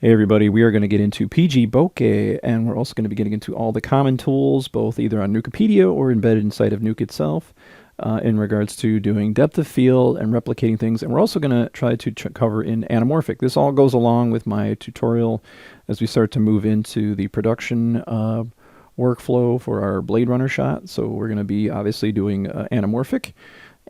Hey everybody, we are going to get into PgBokeh, and we're also going to be getting into all the common tools, both either on Nukepedia or embedded inside of Nuke itself, in regards to doing depth of field and replicating things. And we're also going to try to cover in anamorphic. This all goes along with my tutorial as we start to move into the production workflow for our Blade Runner shot. So we're going to be obviously doing anamorphic.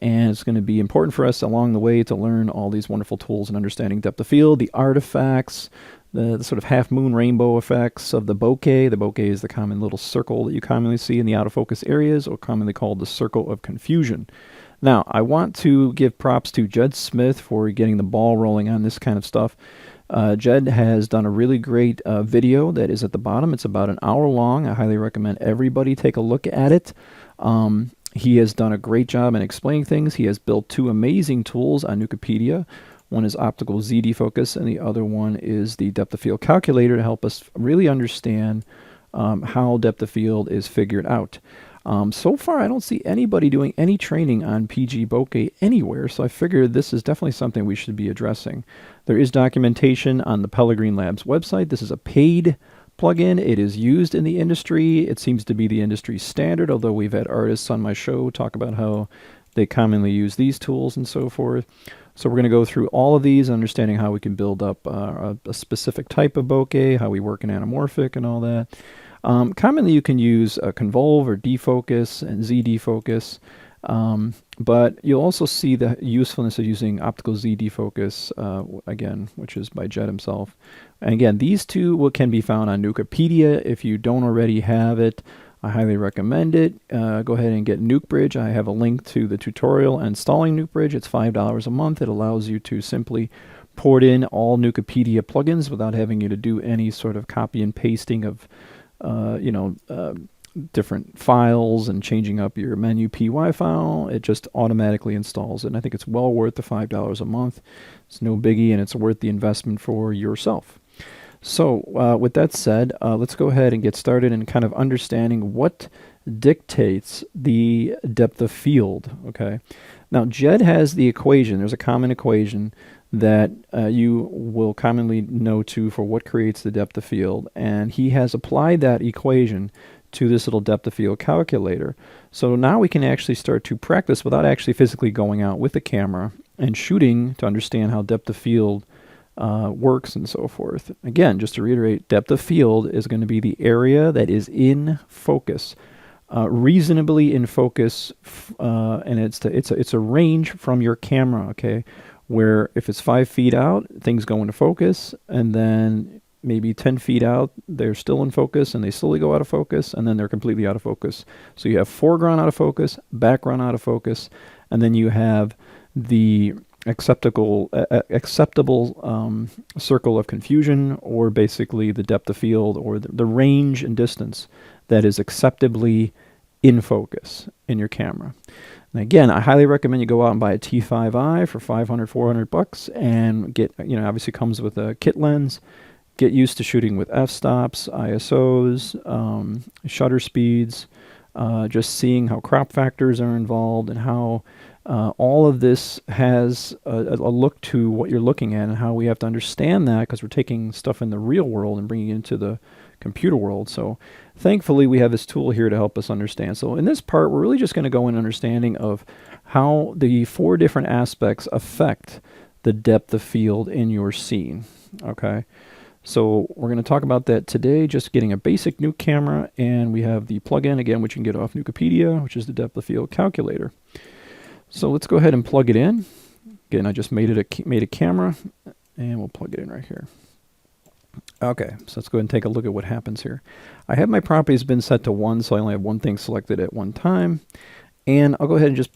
And it's going to be important for us along the way to learn all these wonderful tools and understanding depth of field, the artifacts, the sort of half-moon rainbow effects of the bokeh. The bokeh is the common little circle that you commonly see in the out-of-focus areas, or commonly called the circle of confusion. Now, I want to give props to Jed Smith for getting the ball rolling on this kind of stuff. Jed has done a really great video that is at the bottom. It's about an hour long. I highly recommend everybody take a look at it. He has done a great job in explaining things. He has built two amazing tools on Nukepedia. One is optical Z defocus, and the other one is the depth of field calculator to help us really understand how depth of field is figured out. So far, I don't see anybody doing any training on PgBokeh anywhere, so I figured this is definitely something we should be addressing. There is documentation on the Pellegrine Labs website. This is a paid plugin. It is used in the industry. It seems to be the industry standard, although we've had artists on my show talk about how they commonly use these tools and so forth. So we're going to go through all of these, understanding how we can build up a specific type of bokeh, how we work in anamorphic and all that. Commonly you can use convolve or defocus and Z defocus, but you'll also see the usefulness of using optical Z defocus, again, which is by Jed himself. And again, these two can be found on Nukepedia. If you don't already have it, I highly recommend it. Go ahead and get NuBridge. I have a link to the tutorial on installing NuBridge. It's $5 a month. It allows you to simply port in all Nukepedia plugins without having you to do any sort of copy and pasting of different files and changing up your menu PY file. It just automatically installs it, and I think it's well worth the $5 a month. It's no biggie, and it's worth the investment for yourself. So with that said, let's go ahead and get started in kind of understanding what dictates the depth of field. Okay. Now, Jed has the equation. There's a common equation that you will commonly know to for what creates the depth of field, and he has applied that equation to this little depth of field calculator. So now we can actually start to practice without actually physically going out with the camera and shooting to understand how depth of field works and so forth. Again, just to reiterate, depth of field is going to be the area that is in focus, reasonably in focus, and it's a range from your camera. Okay, where if it's 5 feet out, things go into focus, and then maybe 10 feet out, they're still in focus, and they slowly go out of focus, and then they're completely out of focus. So you have foreground out of focus, background out of focus, and then you have the acceptable circle of confusion, or basically the depth of field, or the range and distance that is acceptably in focus in your camera. And again, I highly recommend you go out and buy a T5i for $500-400 and get, obviously comes with a kit lens. Get used to shooting with f-stops, ISOs, shutter speeds, just seeing how crop factors are involved, and how all of this has a look to what you're looking at, and how we have to understand that, because we're taking stuff in the real world and bringing it into the computer world. So thankfully we have this tool here to help us understand. So in this part, we're really just going to go in understanding of how the 4 different aspects affect the depth of field in your scene. Okay. So we're going to talk about that today, just getting a basic Nuke camera, and we have the plugin, again, which you can get off Nukepedia, which is the depth of field calculator. So let's go ahead and plug it in. Again, I just made a camera, and we'll plug it in right here. Okay, so let's go ahead and take a look at what happens here. I have my properties been set to 1, so I only have one thing selected at one time. And I'll go ahead and just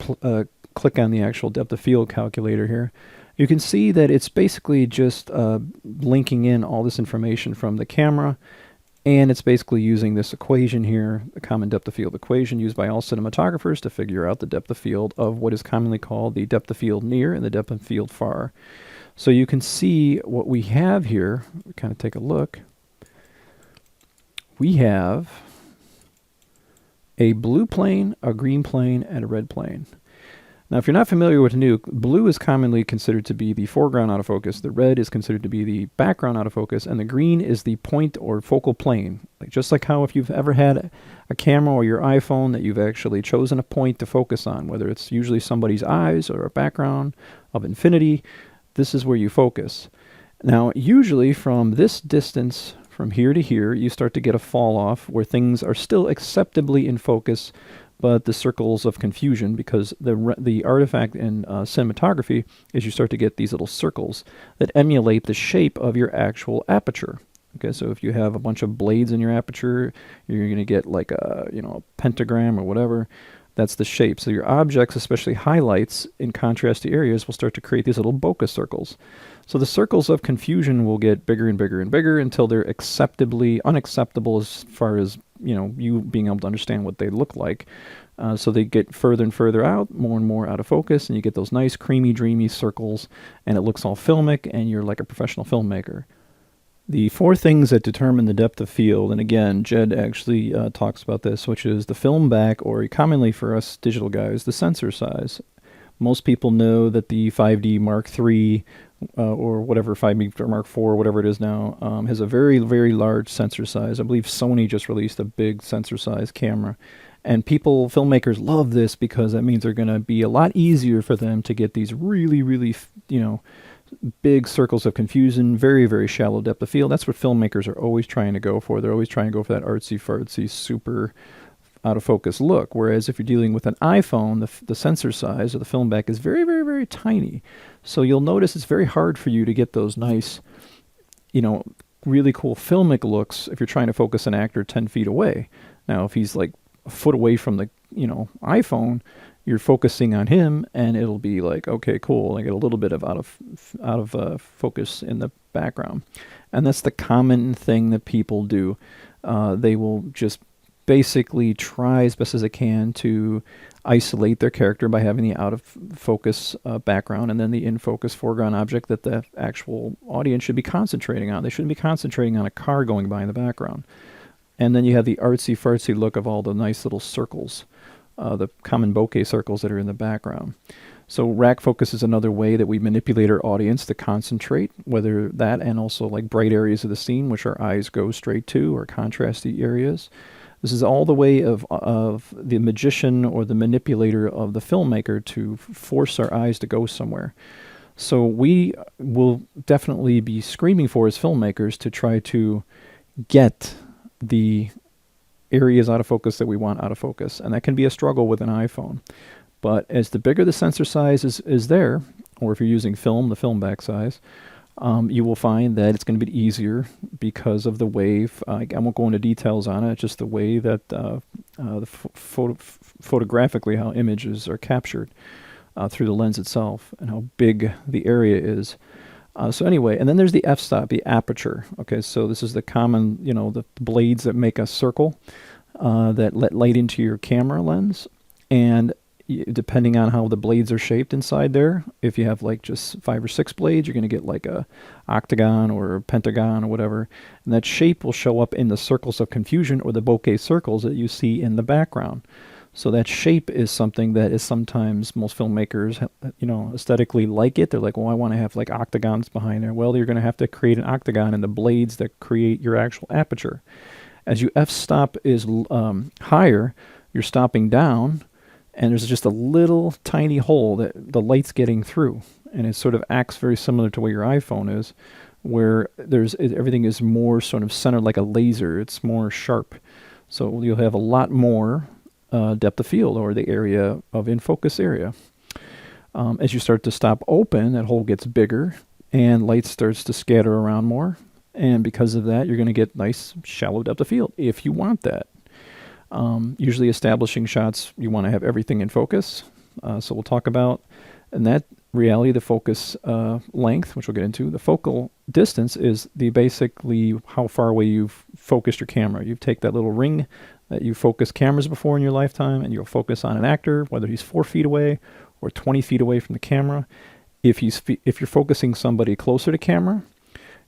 click on the actual depth of field calculator here. You can see that it's basically just linking in all this information from the camera, and it's basically using this equation here, the common depth of field equation used by all cinematographers to figure out the depth of field of what is commonly called the depth of field near and the depth of field far. So you can see what we have here. Kind of take a look. We have a blue plane, a green plane, and a red plane. Now, if you're not familiar with Nuke, blue is commonly considered to be the foreground autofocus, the red is considered to be the background autofocus, and the green is the point or focal plane. Just like how if you've ever had a camera or your iPhone that you've actually chosen a point to focus on, whether it's usually somebody's eyes or a background of infinity, this is where you focus. Now, usually from this distance, from here to here, you start to get a fall off where things are still acceptably in focus, but the circles of confusion, because the artifact in cinematography is you start to get these little circles that emulate the shape of your actual aperture. Okay, so if you have a bunch of blades in your aperture, you're going to get like a a pentagram or whatever. That's the shape. So your objects, especially highlights, in contrast to areas, will start to create these little bokeh circles. So the circles of confusion will get bigger and bigger and bigger until they're acceptably unacceptable as far as you being able to understand what they look like. So they get further and further out, more and more out of focus, and you get those nice, creamy, dreamy circles, and it looks all filmic, and you're like a professional filmmaker. The four things that determine the depth of field, and again, Jed actually talks about this, which is the film back, or commonly for us digital guys, the sensor size. Most people know that the 5D Mark III, or whatever, 5D Mark IV, whatever it is now, has a very, very large sensor size. I believe Sony just released a big sensor size camera. And filmmakers love this because that means they're going to be a lot easier for them to get these really, really, big circles of confusion, very, very shallow depth of field. That's what filmmakers are always trying to go for. They're always trying to go for that artsy-fartsy, super out of focus look. Whereas if you're dealing with an iPhone, the sensor size or the film back is very, very, very tiny. So you'll notice it's very hard for you to get those nice, really cool filmic looks if you're trying to focus an actor 10 feet away. Now, if he's like a foot away from the, iPhone, you're focusing on him, and it'll be like, okay, cool. I get a little bit of out of focus in the background, and that's the common thing that people do. They will just basically try as best as they can to isolate their character by having the out of focus background, and then the in focus foreground object that the actual audience should be concentrating on. They shouldn't be concentrating on a car going by in the background. And then you have the artsy-fartsy look of all the nice little circles, the common bokeh circles that are in the background. So rack focus is another way that we manipulate our audience to concentrate, whether that and also like bright areas of the scene, which our eyes go straight to, or contrasty areas. This is all the way of the magician or the manipulator of the filmmaker to force our eyes to go somewhere. So we will definitely be screaming for as filmmakers to try to get the areas out of focus that we want out of focus. And that can be a struggle with an iPhone. But as the bigger the sensor size is there, or if you're using film, the film back size, you will find that it's going to be easier because of the way, I won't go into details on it, just the way that photographically how images are captured through the lens itself and how big the area is. So anyway, and then there's the f-stop, the aperture. Okay, so this is the common, the blades that make a circle that let light into your camera lens. And depending on how the blades are shaped inside there, if you have like just 5 or 6 blades, you're going to get like a octagon or a pentagon or whatever. And that shape will show up in the circles of confusion or the bokeh circles that you see in the background. So that shape is something that is sometimes most filmmakers, aesthetically like it. They're like, well, I want to have like octagons behind there. Well, you're going to have to create an octagon in the blades that create your actual aperture. As you f-stop is higher, you're stopping down, and there's just a little tiny hole that the light's getting through. And it sort of acts very similar to where your iPhone is, where everything is more sort of centered like a laser. It's more sharp. So you'll have a lot more depth of field, or the area of in focus area. As you start to stop open, that hole gets bigger and light starts to scatter around more. And because of that, you're going to get nice shallow depth of field if you want that. Usually establishing shots, you want to have everything in focus. So we'll talk about, in that reality, the focus length, which we'll get into. The focal distance is basically how far away you've focused your camera. You take that little ring that you focus cameras before in your lifetime, and you'll focus on an actor, whether he's 4 feet away or 20 feet away from the camera. If you're focusing somebody closer to camera,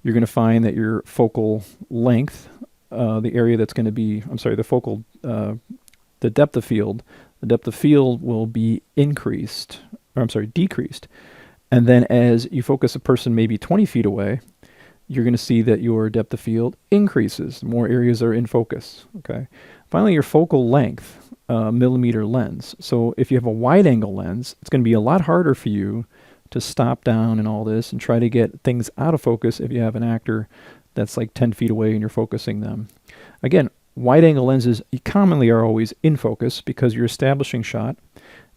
you're going to find that your focal length, the area that's going to be, the depth of field the depth of field will be increased, or I'm sorry, decreased. And then as you focus a person maybe 20 feet away, you're going to see that your depth of field increases. More areas are in focus. Okay. Finally, your focal length, millimeter lens. So if you have a wide angle lens, it's going to be a lot harder for you to stop down and all this and try to get things out of focus if you have an actor that's like 10 feet away and you're focusing them. Again, wide angle lenses commonly are always in focus because you're establishing shot,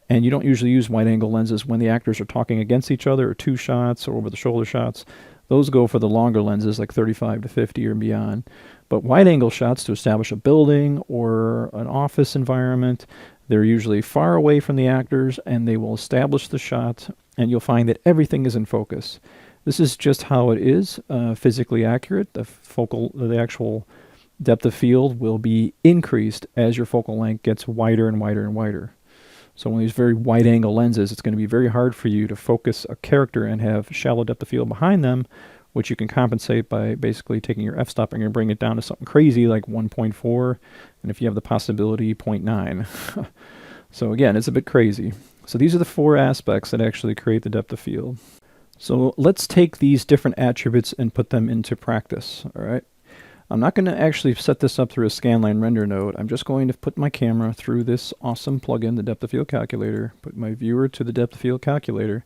and you don't usually use wide angle lenses when the actors are talking against each other or two shots or over the shoulder shots. Those go for the longer lenses like 35 to 50 or beyond. But wide angle shots to establish a building or an office environment, they're usually far away from the actors and they will establish the shot, and you'll find that everything is in focus. This is just how it is, physically accurate. The actual depth of field will be increased as your focal length gets wider and wider and wider. So when these very wide angle lenses, it's going to be very hard for you to focus a character and have shallow depth of field behind them, which you can compensate by basically taking your f-stop and you're going to bring it down to something crazy like 1.4, and if you have the possibility, 0.9. So again, it's a bit crazy. So these are the four aspects that actually create the depth of field. So let's take these different attributes and put them into practice, all right? I'm not going to actually set this up through a scanline render node. I'm just going to put my camera through this awesome plugin, the depth of field calculator, put my viewer to the depth of field calculator,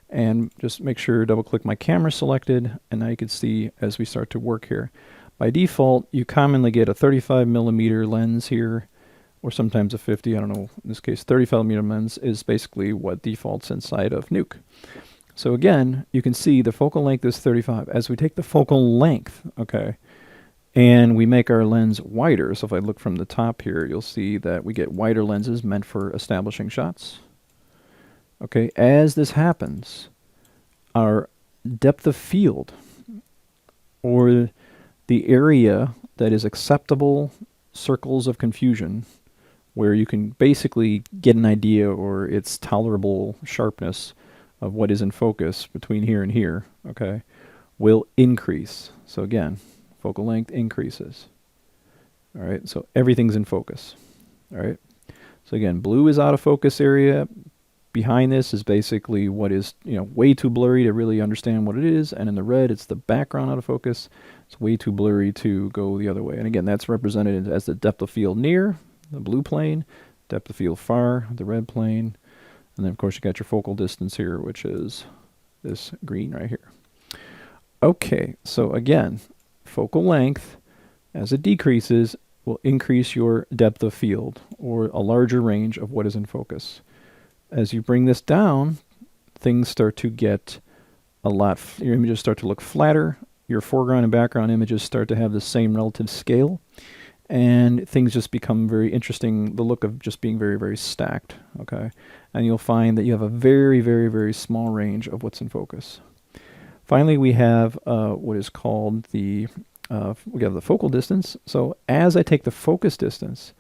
and just make sure double click my camera selected, and now you can see as we start to work here. By default, you commonly get a 35 millimeter lens here, or sometimes a 50, I don't know, in this case 35 millimeter lens is basically what defaults inside of Nuke. So again, you can see the focal length is 35. As we take the focal length, okay, and we make our lens wider, so if I look from the top here, you'll see that we get wider lenses meant for establishing shots. Okay, as this happens, our depth of field, or the area that is acceptable circles of confusion, where you can basically get an idea or its tolerable sharpness of what is in focus between here and here, okay, will increase. So again, focal length increases. All right, so everything's in focus. All right, so again, blue is out of focus area. Behind this is basically what is, way too blurry to really understand what it is, and in the red, it's the background out of focus. It's way too blurry to go the other way. And again, that's represented as the depth of field near, the blue plane, depth of field far, the red plane, and then of course you got your focal distance here, which is this green right here. Okay, so again, focal length, as it decreases, will increase your depth of field, or a larger range of what is in focus. As you bring this down, things start to get your images start to look flatter, your foreground and background images start to have the same relative scale, and things just become very interesting, the look of just being very, very stacked, okay? And you'll find that you have a very, very, very small range of what's in focus. Finally, we have what is called we have the focal distance. So as I take the focus distance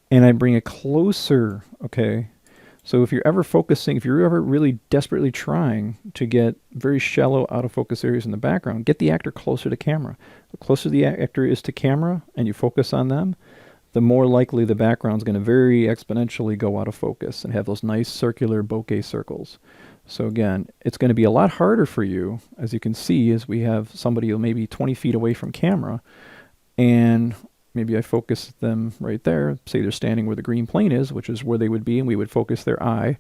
and I bring it closer, okay, so if you're ever really desperately trying to get very shallow out of focus areas in the background, get the actor closer to camera. The closer the actor is to camera and you focus on them, the more likely the background's going to very exponentially go out of focus and have those nice circular bokeh circles. So again, it's going to be a lot harder for you, as you can see, as we have somebody maybe 20 feet away from camera, and maybe I focus them right there. Say they're standing where the green plane is, which is where they would be, and we would focus their eye.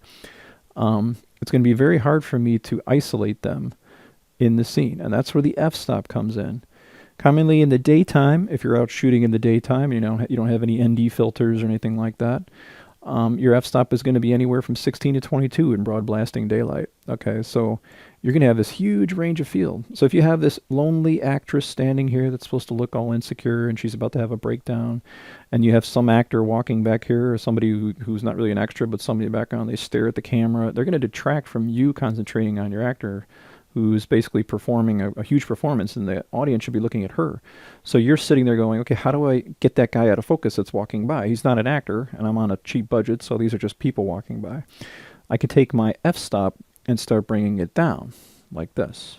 It's going to be very hard for me to isolate them in the scene, and that's where the f-stop comes in. Commonly in the daytime, if you're out shooting in the daytime, you don't have any ND filters or anything like that, your f-stop is going to be anywhere from 16 to 22 in broad blasting daylight. Okay, so you're going to have this huge range of field. So if you have this lonely actress standing here that's supposed to look all insecure and she's about to have a breakdown, and you have some actor walking back here, or somebody who's not really an extra but somebody in the background, they stare at the camera, they're going to detract from you concentrating on your actor, who's basically performing a huge performance, and the audience should be looking at her. So you're sitting there going, okay, how do I get that guy out of focus that's walking by? He's not an actor, and I'm on a cheap budget, so these are just people walking by. I can take my f-stop and start bringing it down, like this.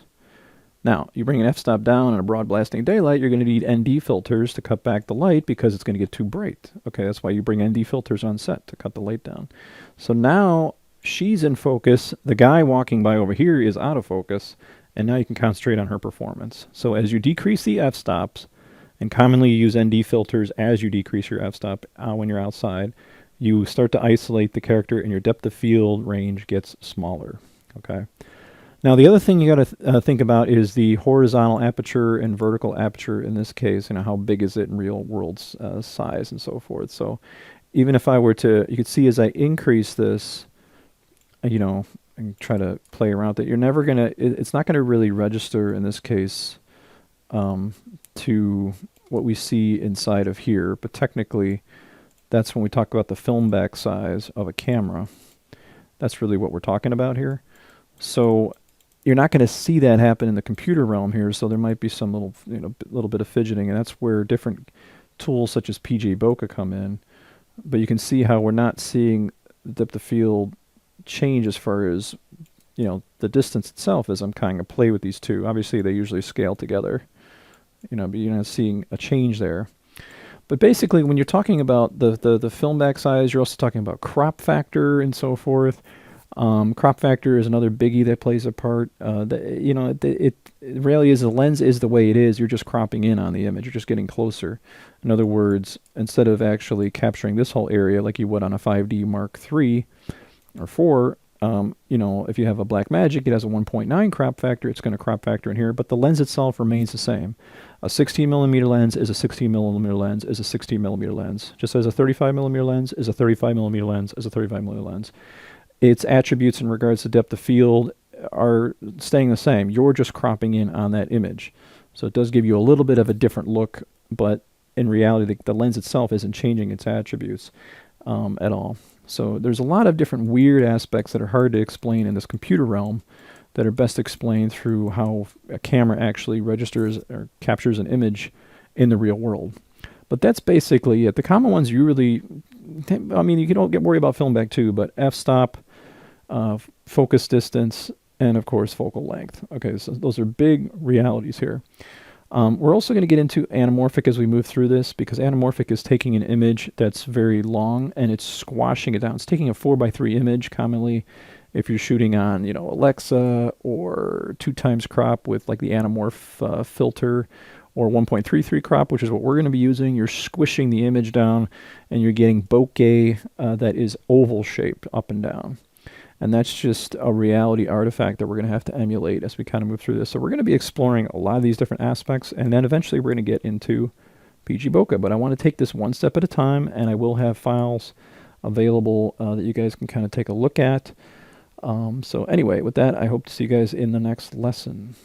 Now, you bring an f-stop down in a broad blasting daylight, you're going to need ND filters to cut back the light because it's going to get too bright. Okay, that's why you bring ND filters on set to cut the light down. So now she's in focus. The guy walking by over here is out of focus, and now you can concentrate on her performance. So as you decrease the f-stops, and commonly you use ND filters as you decrease your f-stop when you're outside, you start to isolate the character and your depth of field range gets smaller. Okay. Now the other thing you got to think about is the horizontal aperture and vertical aperture in this case. You know, how big is it in real world size and so forth. So even if I were to, you could see as I increase this, you know, and try to play around that, you're never going to, it's not going to really register in this case to what we see inside of here. But technically, that's when we talk about the film back size of a camera. That's really what we're talking about here. So you're not going to see that happen in the computer realm here, so there might be some little bit of fidgeting, and that's where different tools such as PgBokeh come in. But you can see how we're not seeing the depth of field change as far as, you know, the distance itself as I'm kind of play with these two. Obviously, they usually scale together, you know, but you're not seeing a change there. But basically, when you're talking about the film back size, you're also talking about crop factor and so forth. Crop factor is another biggie that plays a part. It really is, the lens is the way it is. You're just cropping in on the image. You're just getting closer. In other words, instead of actually capturing this whole area like you would on a 5D Mark III or 4, you know, if you have a Blackmagic, it has a 1.9 crop factor. It's going to crop factor in here, but the lens itself remains the same. A 16 millimeter lens is a 16 millimeter lens is a 16 millimeter lens. Just as a 35 millimeter lens is a 35 millimeter lens is a 35 millimeter lens. Its attributes in regards to depth of field are staying the same. You're just cropping in on that image. So it does give you a little bit of a different look, but in reality, the lens itself isn't changing its attributes at all. So there's a lot of different weird aspects that are hard to explain in this computer realm that are best explained through how a camera actually registers or captures an image in the real world. But that's basically it. The common ones you really, I mean, you don't get worried about film back too, but f-stop, focus distance, and of course focal length. Okay, so those are big realities here. We're also going to get into anamorphic as we move through this, because anamorphic is taking an image that's very long and it's squashing it down. It's taking a 4:3 image commonly if you're shooting on, you know, Alexa or 2x crop with like the anamorph filter, or 1.33 crop, which is what we're going to be using. You're squishing the image down and you're getting bokeh that is oval shaped up and down. And that's just a reality artifact that we're going to have to emulate as we kind of move through this. So we're going to be exploring a lot of these different aspects, and then eventually we're going to get into PgBokeh. But I want to take this one step at a time, and I will have files available that you guys can kind of take a look at. So anyway, with that, I hope to see you guys in the next lesson.